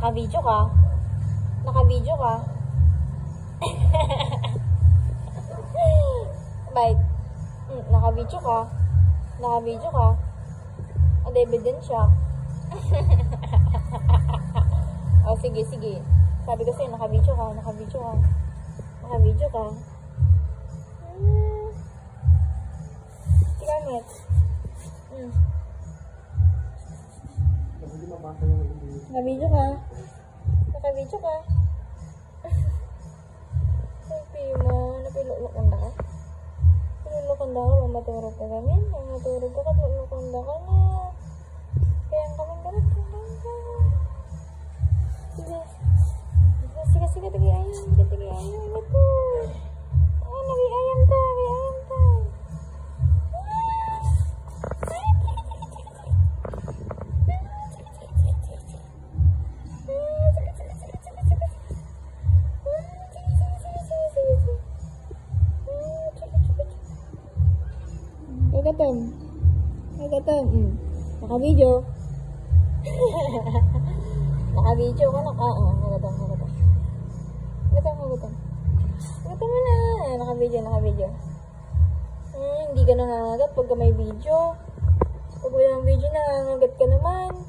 Naka-video ka? Naka-video ka? Bite. Naka-video ka? Naka-video ka? Ada ebidensya. Oh, sige, sige. Sabi ko sa'yo, naka-video ka, naka-video ka. Naka-video ka. Gamit. Naka-video ka. Naka-video ka. Sabi mo, napilulukanda ka. Pilulukanda ka, mamatulog ka ganyan. Mamatulog ka, pilulukanda ka na. Kaya ang kaming ganit, ka. Sige. Sige, sige, tagi ayam. Tagi ayam, ito. Ay, nagi ayam ta, nagi ayam ta. Nagatam. Nagatam. Naka-video. Naka-video ka, nagatam. Nagatam. Nagatam mo na. Naka-video, naka-video. Hindi ka nangangagat pagka may video. Pag walang video, nangangagat ka naman.